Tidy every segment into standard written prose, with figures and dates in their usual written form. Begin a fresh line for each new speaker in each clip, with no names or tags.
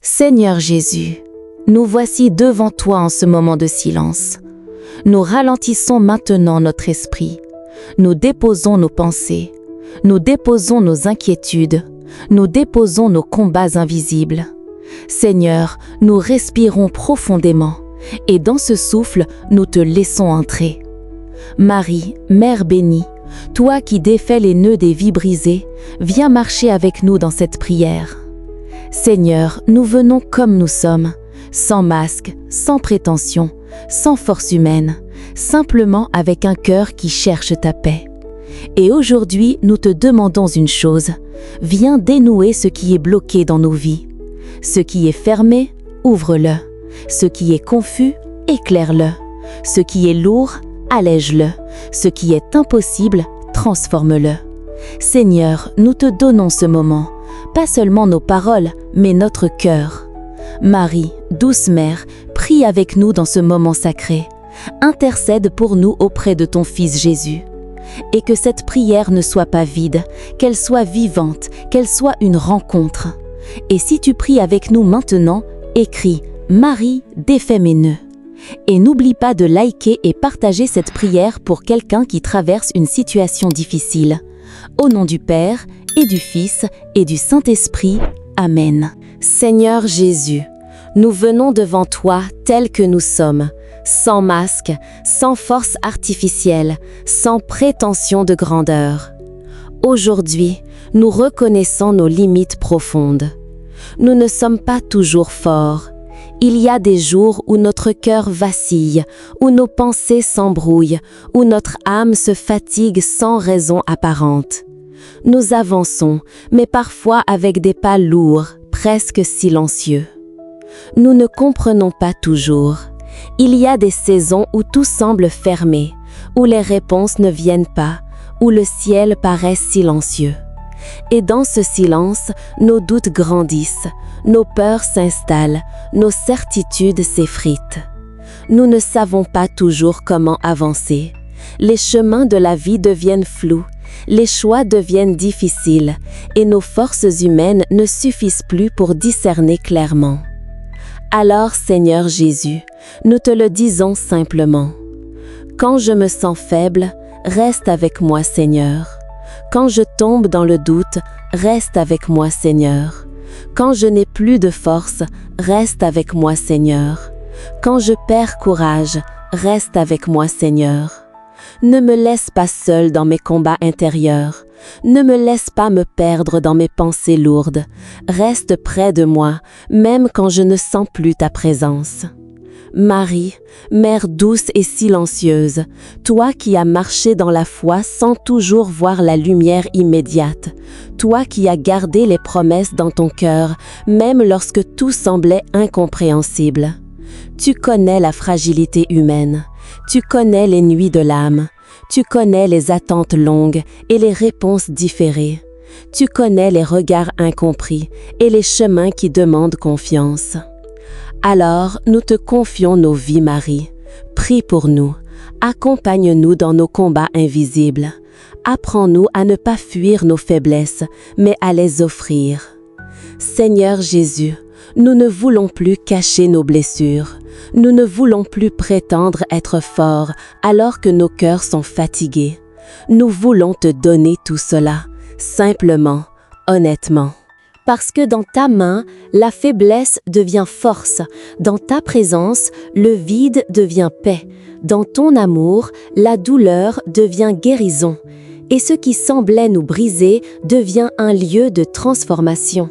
Seigneur Jésus, nous voici devant toi en ce moment de silence. Nous ralentissons maintenant notre esprit. Nous déposons nos pensées. Nous déposons nos inquiétudes. Nous déposons nos combats invisibles. Seigneur, nous respirons profondément et dans ce souffle, nous te laissons entrer. Marie, Mère bénie, toi qui défais les nœuds des vies brisées, viens marcher avec nous dans cette prière. Seigneur, nous venons comme nous sommes, sans masque, sans prétention, sans force humaine, simplement avec un cœur qui cherche ta paix. Et aujourd'hui, nous te demandons une chose, viens dénouer ce qui est bloqué dans nos vies. Ce qui est fermé, ouvre-le. Ce qui est confus, éclaire-le. Ce qui est lourd, allège-le. Ce qui est impossible, transforme-le. Seigneur, nous te donnons ce moment, pas seulement nos paroles, mais notre cœur. Marie, douce mère, prie avec nous dans ce moment sacré. Intercède pour nous auprès de ton Fils Jésus. Et que cette prière ne soit pas vide, qu'elle soit vivante, qu'elle soit une rencontre. Et si tu pries avec nous maintenant, écris « Marie, défais mes nœuds ». Et n'oublie pas de liker et partager cette prière pour quelqu'un qui traverse une situation difficile. Au nom du Père, et du Fils, et du Saint-Esprit. Amen. Seigneur Jésus, nous venons devant toi tels que nous sommes, sans masque, sans force artificielle, sans prétention de grandeur. Aujourd'hui, nous reconnaissons nos limites profondes. Nous ne sommes pas toujours forts. Il y a des jours où notre cœur vacille, où nos pensées s'embrouillent, où notre âme se fatigue sans raison apparente. Nous avançons, mais parfois avec des pas lourds, presque silencieux. Nous ne comprenons pas toujours. Il y a des saisons où tout semble fermé, où les réponses ne viennent pas, où le ciel paraît silencieux. Et dans ce silence, nos doutes grandissent, nos peurs s'installent, nos certitudes s'effritent. Nous ne savons pas toujours comment avancer. Les chemins de la vie deviennent flous, les choix deviennent difficiles, et nos forces humaines ne suffisent plus pour discerner clairement. Alors, Seigneur Jésus, nous te le disons simplement. Quand je me sens faible, reste avec moi, Seigneur. Quand je tombe dans le doute, reste avec moi, Seigneur. Quand je n'ai plus de force, reste avec moi, Seigneur. Quand je perds courage, reste avec moi, Seigneur. Ne me laisse pas seul dans mes combats intérieurs. Ne me laisse pas me perdre dans mes pensées lourdes. Reste près de moi, même quand je ne sens plus ta présence. Marie, Mère douce et silencieuse, toi qui as marché dans la foi sans toujours voir la lumière immédiate, toi qui as gardé les promesses dans ton cœur, même lorsque tout semblait incompréhensible. Tu connais la fragilité humaine, tu connais les nuits de l'âme, tu connais les attentes longues et les réponses différées, tu connais les regards incompris et les chemins qui demandent confiance. Alors, nous te confions nos vies, Marie. Prie pour nous. Accompagne-nous dans nos combats invisibles. Apprends-nous à ne pas fuir nos faiblesses, mais à les offrir. Seigneur Jésus, nous ne voulons plus cacher nos blessures. Nous ne voulons plus prétendre être forts alors que nos cœurs sont fatigués. Nous voulons te donner tout cela, simplement, honnêtement. Parce que dans ta main, la faiblesse devient force. Dans ta présence, le vide devient paix. Dans ton amour, la douleur devient guérison. Et ce qui semblait nous briser devient un lieu de transformation.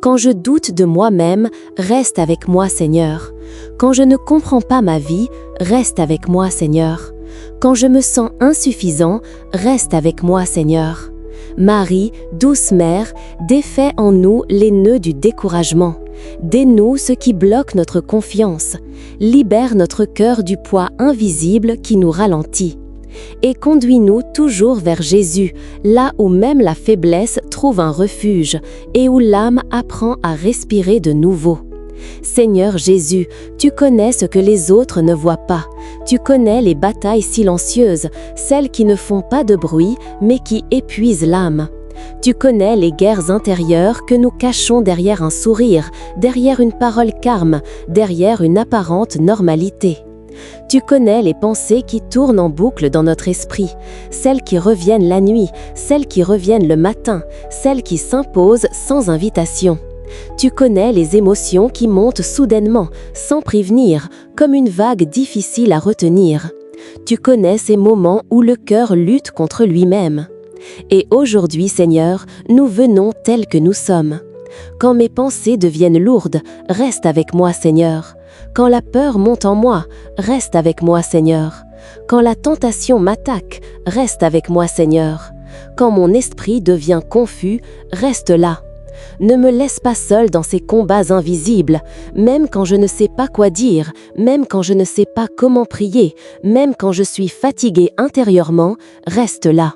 Quand je doute de moi-même, reste avec moi, Seigneur. Quand je ne comprends pas ma vie, reste avec moi, Seigneur. Quand je me sens insuffisant, reste avec moi, Seigneur. Marie, douce mère, défais en nous les nœuds du découragement. Dénoue ce qui bloque notre confiance. Libère notre cœur du poids invisible qui nous ralentit. Et conduis-nous toujours vers Jésus, là où même la faiblesse trouve un refuge et où l'âme apprend à respirer de nouveau. Seigneur Jésus, tu connais ce que les autres ne voient pas. Tu connais les batailles silencieuses, celles qui ne font pas de bruit, mais qui épuisent l'âme.
Tu connais les guerres intérieures que nous cachons derrière un sourire, derrière une parole calme, derrière une apparente normalité. Tu connais les pensées qui tournent en boucle dans notre esprit, celles qui reviennent la nuit, celles qui reviennent le matin, celles qui s'imposent sans invitation. Tu connais les émotions qui montent soudainement, sans prévenir, comme une vague difficile à retenir. Tu connais ces moments où le cœur lutte contre lui-même. Et aujourd'hui, Seigneur, nous venons tels que nous sommes. Quand mes pensées deviennent lourdes, reste avec moi, Seigneur. Quand la peur monte en moi, reste avec moi, Seigneur. Quand la tentation m'attaque, reste avec moi, Seigneur. Quand mon esprit devient confus, reste là. Ne me laisse pas seul dans ces combats invisibles, même quand je ne sais pas quoi dire, même quand je ne sais pas comment prier, même quand je suis fatiguée intérieurement, reste là.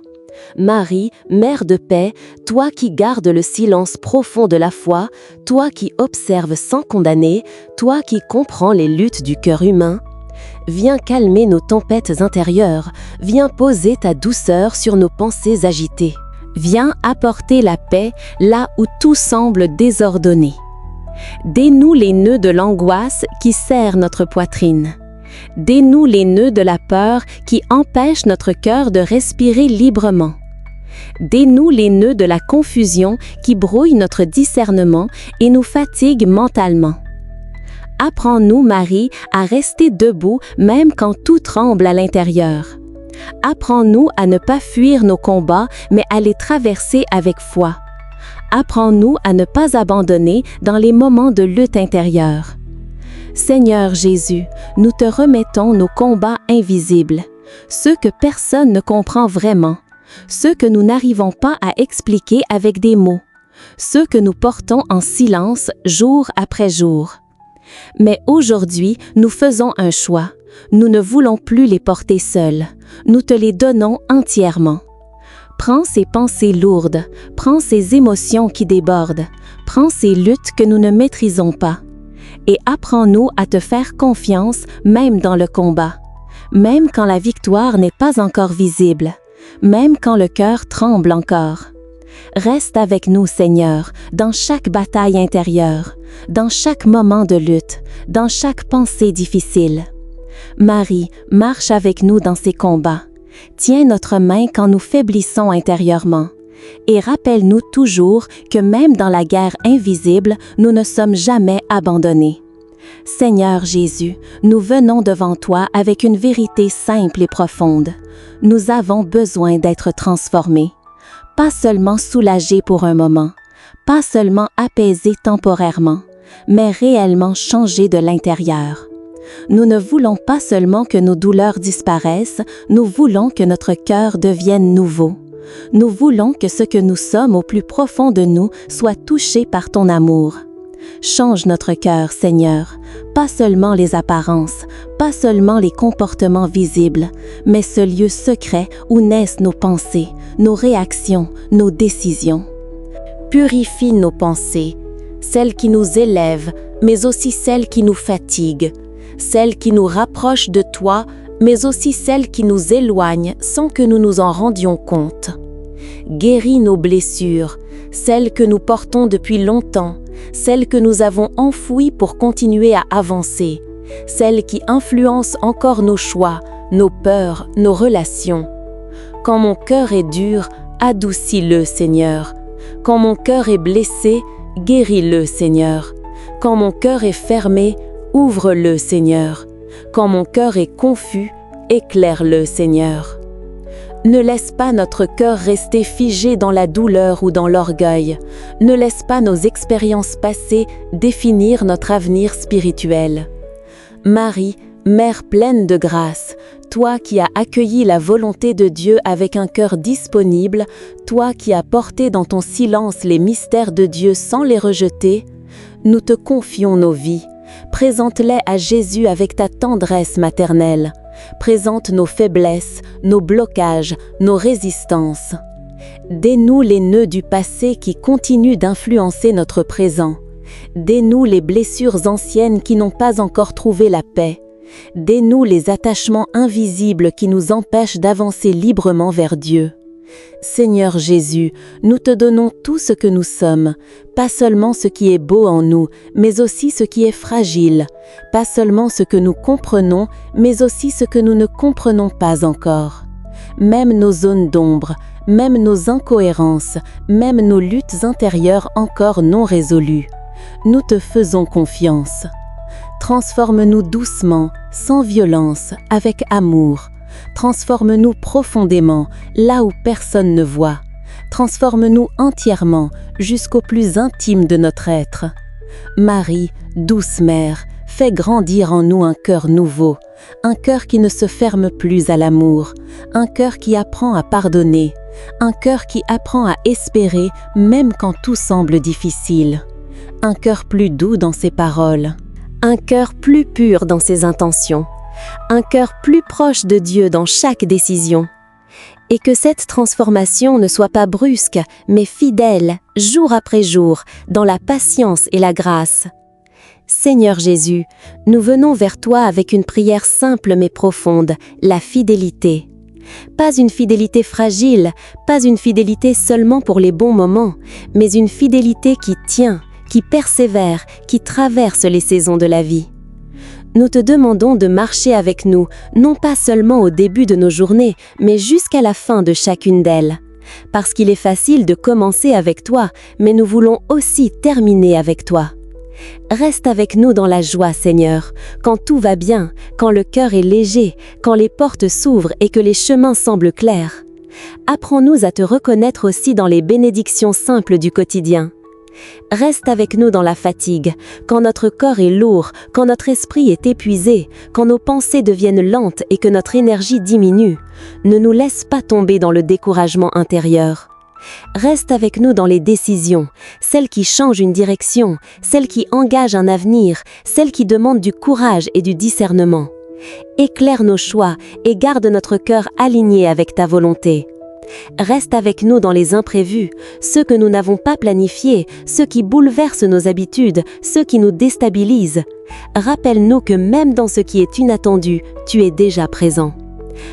Marie, Mère de paix, toi qui gardes le silence profond de la foi, toi qui observes sans condamner, toi qui comprends les luttes du cœur humain, viens calmer nos tempêtes intérieures, viens poser ta douceur sur nos pensées agitées. Viens apporter la paix là où tout semble désordonné. Dénoue les nœuds de l'angoisse qui serrent notre poitrine. Dénoue les nœuds de la peur qui empêchent notre cœur de respirer librement. Dénoue les nœuds de la confusion qui brouillent notre discernement et nous fatiguent mentalement. Apprends-nous, Marie, à rester debout même quand tout tremble à l'intérieur. Apprends-nous à ne pas fuir nos combats, mais à les traverser avec foi. Apprends-nous à ne pas abandonner dans les moments de lutte intérieure. Seigneur Jésus, nous te remettons nos combats invisibles, ceux que personne ne comprend vraiment, ceux que nous n'arrivons pas à expliquer avec des mots, ceux que nous portons en silence jour après jour. Mais aujourd'hui, nous faisons un choix. Nous ne voulons plus les porter seuls. Nous te les donnons entièrement. Prends ces pensées lourdes, prends ces émotions qui débordent, prends ces luttes que nous ne maîtrisons pas. Et apprends-nous à te faire confiance même dans le combat, même quand la victoire n'est pas encore visible, même quand le cœur tremble encore. Reste avec nous, Seigneur, dans chaque bataille intérieure, dans chaque moment de lutte, dans chaque pensée difficile. Marie, marche avec nous dans ces combats. Tiens notre main quand nous faiblissons intérieurement. Et rappelle-nous toujours que même dans la guerre invisible, nous ne sommes jamais abandonnés. Seigneur Jésus, nous venons devant toi avec une vérité simple et profonde. Nous avons besoin d'être transformés. Pas seulement soulagés pour un moment, pas seulement apaisés temporairement, mais réellement changés de l'intérieur. Nous ne voulons pas seulement que nos douleurs disparaissent, nous voulons que notre cœur devienne nouveau. Nous voulons que ce que nous sommes au plus profond de nous soit touché par ton amour. Change notre cœur, Seigneur, pas seulement les apparences, pas seulement les comportements visibles, mais ce lieu secret où naissent nos pensées, nos réactions, nos décisions. Purifie nos pensées, celles qui nous élèvent, mais aussi celles qui nous fatiguent, celles qui nous rapprochent de toi, mais aussi celles qui nous éloignent sans que nous nous en rendions compte. Guéris nos blessures, celles que nous portons depuis longtemps, celles que nous avons enfouies pour continuer à avancer, celles qui influencent encore nos choix, nos peurs, nos relations. Quand mon cœur est dur, adoucis-le, Seigneur. Quand mon cœur est blessé, guéris-le, Seigneur. Quand mon cœur est fermé, ouvre-le, Seigneur. Quand mon cœur est confus, éclaire-le, Seigneur. Ne laisse pas notre cœur rester figé dans la douleur ou dans l'orgueil. Ne laisse pas nos expériences passées définir notre avenir spirituel. Marie, Mère pleine de grâce, toi qui as accueilli la volonté de Dieu avec un cœur disponible, toi qui as porté dans ton silence les mystères de Dieu sans les rejeter, nous te confions nos vies. Présente-les à Jésus avec ta tendresse maternelle. Présente nos faiblesses, nos blocages, nos résistances. Dénoue les nœuds du passé qui continuent d'influencer notre présent. Dénoue les blessures anciennes qui n'ont pas encore trouvé la paix. Dénoue les attachements invisibles qui nous empêchent d'avancer librement vers Dieu. Seigneur Jésus, nous te donnons tout ce que nous sommes, pas seulement ce qui est beau en nous, mais aussi ce qui est fragile, pas seulement ce que nous comprenons, mais aussi ce que nous ne comprenons pas encore. Même nos zones d'ombre, même nos incohérences, même nos luttes intérieures encore non résolues. Nous te faisons confiance. Transforme-nous doucement, sans violence, avec amour. Transforme-nous profondément, là où personne ne voit. Transforme-nous entièrement, jusqu'au plus intime de notre être. Marie, douce mère, fais grandir en nous un cœur nouveau, un cœur qui ne se ferme plus à l'amour, un cœur qui apprend à pardonner, un cœur qui apprend à espérer même quand tout semble difficile, un cœur plus doux dans ses paroles, un cœur plus pur dans ses intentions, un cœur plus proche de Dieu dans chaque décision. Et que cette transformation ne soit pas brusque, mais fidèle, jour après jour, dans la patience et la grâce. Seigneur Jésus, nous venons vers toi avec une prière simple mais profonde, la fidélité. Pas une fidélité fragile, pas une fidélité seulement pour les bons moments, mais une fidélité qui tient, qui persévère, qui traverse les saisons de la vie. Nous te demandons de marcher avec nous, non pas seulement au début de nos journées, mais jusqu'à la fin de chacune d'elles. Parce qu'il est facile de commencer avec toi, mais nous voulons aussi terminer avec toi. Reste avec nous dans la joie, Seigneur, quand tout va bien, quand le cœur est léger, quand les portes s'ouvrent et que les chemins semblent clairs. Apprends-nous à te reconnaître aussi dans les bénédictions simples du quotidien. Reste avec nous dans la fatigue, quand notre corps est lourd, quand notre esprit est épuisé, quand nos pensées deviennent lentes et que notre énergie diminue. Ne nous laisse pas tomber dans le découragement intérieur. Reste avec nous dans les décisions, celles qui changent une direction, celles qui engagent un avenir, celles qui demandent du courage et du discernement. Éclaire nos choix et garde notre cœur aligné avec ta volonté. Reste avec nous dans les imprévus, ceux que nous n'avons pas planifiés, ceux qui bouleversent nos habitudes, ceux qui nous déstabilisent. Rappelle-nous que même dans ce qui est inattendu, tu es déjà présent.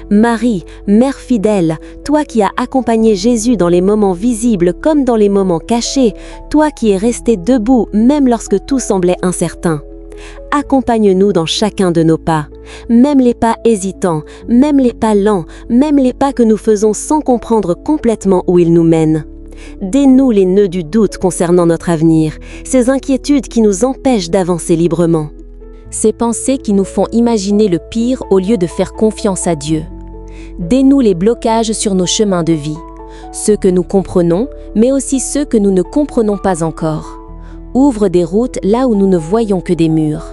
Marie, Mère fidèle, toi qui as accompagné Jésus dans les moments visibles comme dans les moments cachés, toi qui es resté debout même lorsque tout semblait incertain. Accompagne-nous dans chacun de nos pas, même les pas hésitants, même les pas lents, même les pas que nous faisons sans comprendre complètement où ils nous mènent. Dénoue les nœuds du doute concernant notre avenir, ces inquiétudes qui nous empêchent d'avancer librement. Ces pensées qui nous font imaginer le pire au lieu de faire confiance à Dieu. Dénoue les blocages sur nos chemins de vie, ceux que nous comprenons, mais aussi ceux que nous ne comprenons pas encore. Ouvre des routes là où nous ne voyons que des murs.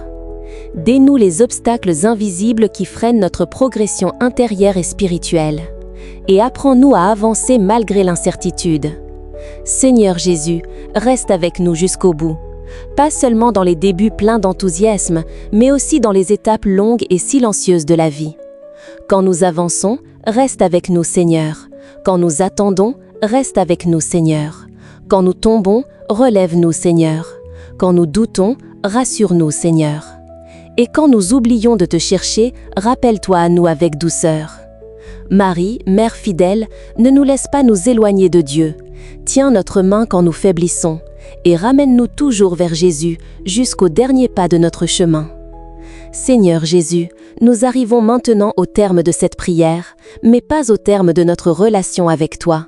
Dénoue les obstacles invisibles qui freinent notre progression intérieure et spirituelle. Et apprends-nous à avancer malgré l'incertitude. Seigneur Jésus, reste avec nous jusqu'au bout. Pas seulement dans les débuts pleins d'enthousiasme, mais aussi dans les étapes longues et silencieuses de la vie. Quand nous avançons, reste avec nous, Seigneur. Quand nous attendons, reste avec nous, Seigneur. Quand nous tombons, relève-nous, Seigneur. Quand nous doutons, rassure-nous, Seigneur. Et quand nous oublions de te chercher, rappelle-toi à nous avec douceur. Marie, Mère fidèle, ne nous laisse pas nous éloigner de Dieu. Tiens notre main quand nous faiblissons et ramène-nous toujours vers Jésus jusqu'au dernier pas de notre chemin. Seigneur Jésus, nous arrivons maintenant au terme de cette prière, mais pas au terme de notre relation avec toi.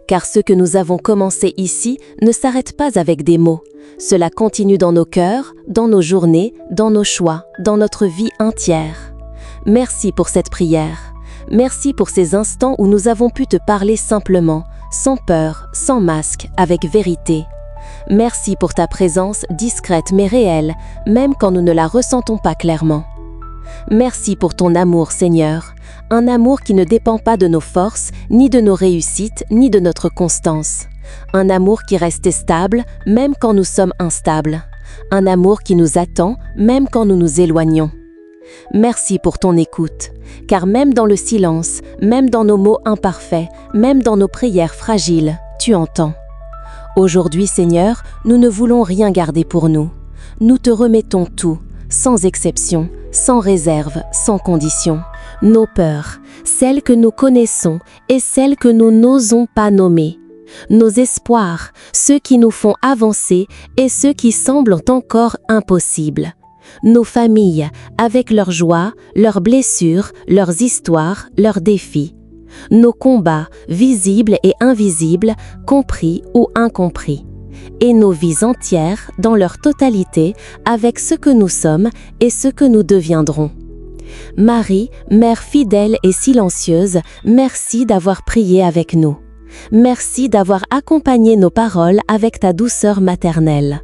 Car ce que nous avons commencé ici ne s'arrête pas avec des mots. Cela continue dans nos cœurs, dans nos journées, dans nos choix, dans notre vie entière. Merci pour cette prière. Merci pour ces instants où nous avons pu te parler simplement, sans peur, sans masque, avec vérité. Merci pour ta présence discrète mais réelle, même quand nous ne la ressentons pas clairement. Merci pour ton amour, Seigneur, un amour qui ne dépend pas de nos forces, ni de nos réussites, ni de notre constance. Un amour qui reste stable, même quand nous sommes instables. Un amour qui nous attend, même quand nous nous éloignons. Merci pour ton écoute, car même dans le silence, même dans nos mots imparfaits, même dans nos prières fragiles, tu entends. Aujourd'hui, Seigneur, nous ne voulons rien garder pour nous. Nous te remettons tout, sans exception, sans réserve, sans condition. nos peurs, celles que nous connaissons et celles que nous n'osons pas nommer, nos espoirs, ceux qui nous font avancer et ceux qui semblent encore impossibles, nos familles avec leurs joies, leurs blessures, leurs histoires, leurs défis, nos combats visibles et invisibles, compris ou incompris, et nos vies entières dans leur totalité avec ce que nous sommes et ce que nous deviendrons. Marie, Mère fidèle et silencieuse, merci d'avoir prié avec nous. Merci d'avoir accompagné nos paroles avec ta douceur maternelle.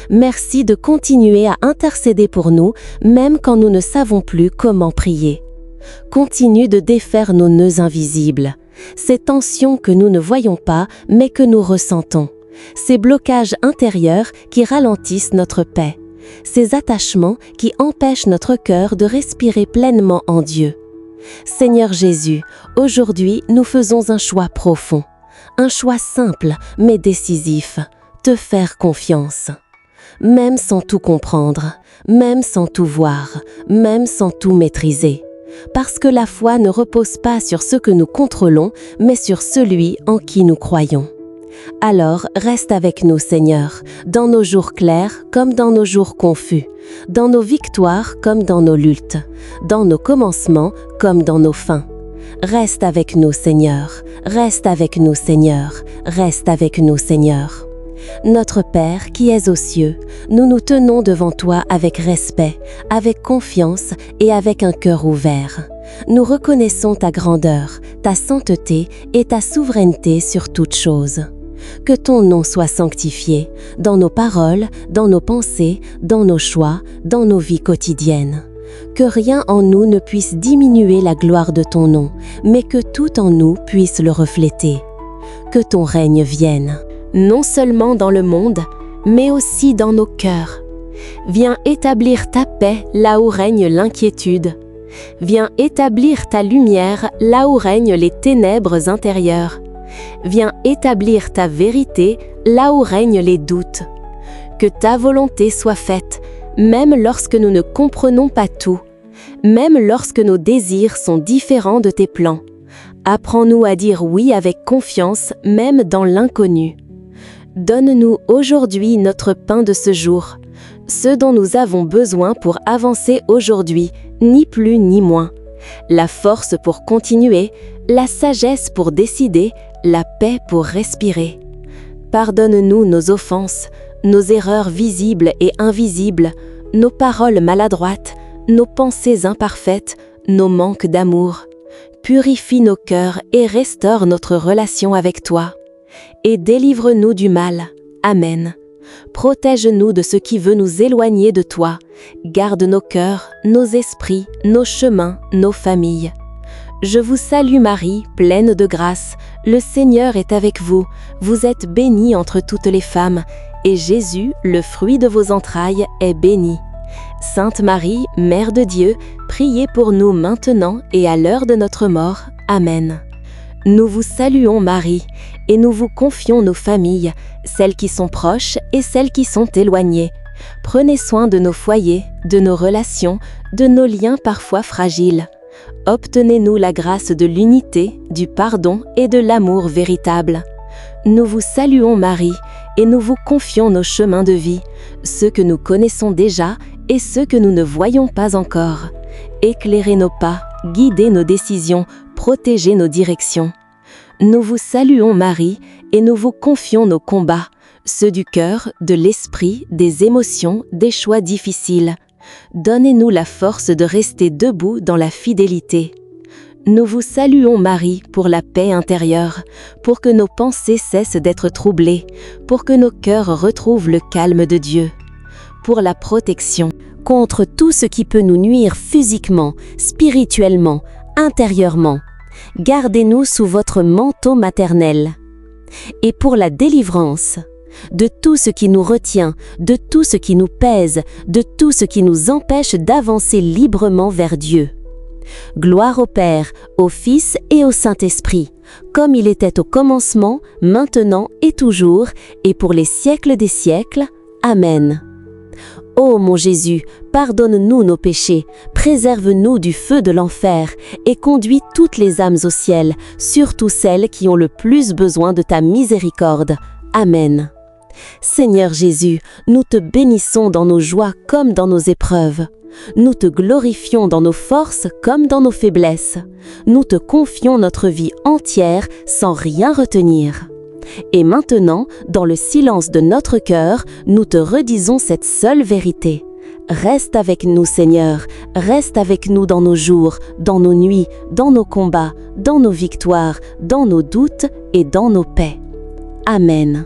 Merci de continuer à intercéder pour nous, même quand nous ne savons plus comment prier. Continue de défaire nos nœuds invisibles, ces tensions que nous ne voyons pas mais que nous ressentons, ces blocages intérieurs qui ralentissent notre paix, ces attachements qui empêchent notre cœur de respirer pleinement en Dieu. Seigneur Jésus, aujourd'hui nous faisons un choix profond, un choix simple mais décisif, te faire confiance. Même sans tout comprendre, même sans tout voir, même sans tout maîtriser. Parce que la foi ne repose pas sur ce que nous contrôlons, mais sur celui en qui nous croyons. Alors, reste avec nous, Seigneur, dans nos jours clairs comme dans nos jours confus, dans nos victoires comme dans nos luttes, dans nos commencements comme dans nos fins. Reste avec nous, Seigneur, reste avec nous, Seigneur, reste avec nous, Seigneur. Notre Père qui es aux cieux, nous nous tenons devant toi avec respect, avec confiance et avec un cœur ouvert. Nous reconnaissons ta grandeur, ta sainteté et ta souveraineté sur toutes choses. Que ton nom soit sanctifié dans nos paroles, dans nos pensées, dans nos choix, dans nos vies quotidiennes. Que rien en nous ne puisse diminuer la gloire de ton nom, mais que tout en nous puisse le refléter. Que ton règne vienne, non seulement dans le monde, mais aussi dans nos cœurs. Viens établir ta paix là où règne l'inquiétude. Viens établir ta lumière là où règnent les ténèbres intérieures. Viens établir ta vérité là où règnent les doutes. Que ta volonté soit faite, même lorsque nous ne comprenons pas tout, même lorsque nos désirs sont différents de tes plans. Apprends-nous à dire oui avec confiance, même dans l'inconnu. Donne-nous aujourd'hui notre pain de ce jour, ce dont nous avons besoin pour avancer aujourd'hui, ni plus ni moins. La force pour continuer, la sagesse pour décider, la paix pour respirer. Pardonne-nous nos offenses, nos erreurs visibles et invisibles, nos paroles maladroites, nos pensées imparfaites, nos manques d'amour. Purifie nos cœurs et restaure notre relation avec toi. Et délivre-nous du mal. Amen. Protège-nous de ce qui veut nous éloigner de toi. Garde nos cœurs, nos esprits, nos chemins, nos familles. Je vous salue Marie, pleine de grâce. Le Seigneur est avec vous. Vous êtes bénie entre toutes les femmes, et Jésus, le fruit de vos entrailles, est béni. Sainte Marie, Mère de Dieu, priez pour nous maintenant et à l'heure de notre mort. Amen. Nous vous saluons Marie, et nous vous confions nos familles, celles qui sont proches et celles qui sont éloignées. Prenez soin de nos foyers, de nos relations, de nos liens parfois fragiles. Obtenez-nous la grâce de l'unité, du pardon et de l'amour véritable. Nous vous saluons Marie, et nous vous confions nos chemins de vie, ceux que nous connaissons déjà et ceux que nous ne voyons pas encore. Éclairez nos pas, guidez nos décisions, protégez nos directions. Nous vous saluons Marie, et nous vous confions nos combats, ceux du cœur, de l'esprit, des émotions, des choix difficiles. Donnez-nous la force de rester debout dans la fidélité. Nous vous saluons Marie pour la paix intérieure, pour que nos pensées cessent d'être troublées, pour que nos cœurs retrouvent le calme de Dieu, pour la protection contre tout ce qui peut nous nuire physiquement, spirituellement, intérieurement. Gardez-nous sous votre manteau maternel. Et pour la délivrance de tout ce qui nous retient, de tout ce qui nous pèse, de tout ce qui nous empêche d'avancer librement vers Dieu. Gloire au Père, au Fils et au Saint-Esprit, comme il était au commencement, maintenant et toujours, et pour les siècles des siècles. Amen. Ô mon Jésus, pardonne-nous nos péchés, préserve-nous du feu de l'enfer et conduis toutes les âmes au ciel, surtout celles qui ont le plus besoin de ta miséricorde. Amen. Seigneur Jésus, nous te bénissons dans nos joies comme dans nos épreuves. Nous te glorifions dans nos forces comme dans nos faiblesses. Nous te confions notre vie entière sans rien retenir. Et maintenant, dans le silence de notre cœur, nous te redisons cette seule vérité. Reste avec nous, Seigneur, reste avec nous dans nos jours, dans nos nuits, dans nos combats, dans nos victoires, dans nos doutes et dans nos paix. Amen.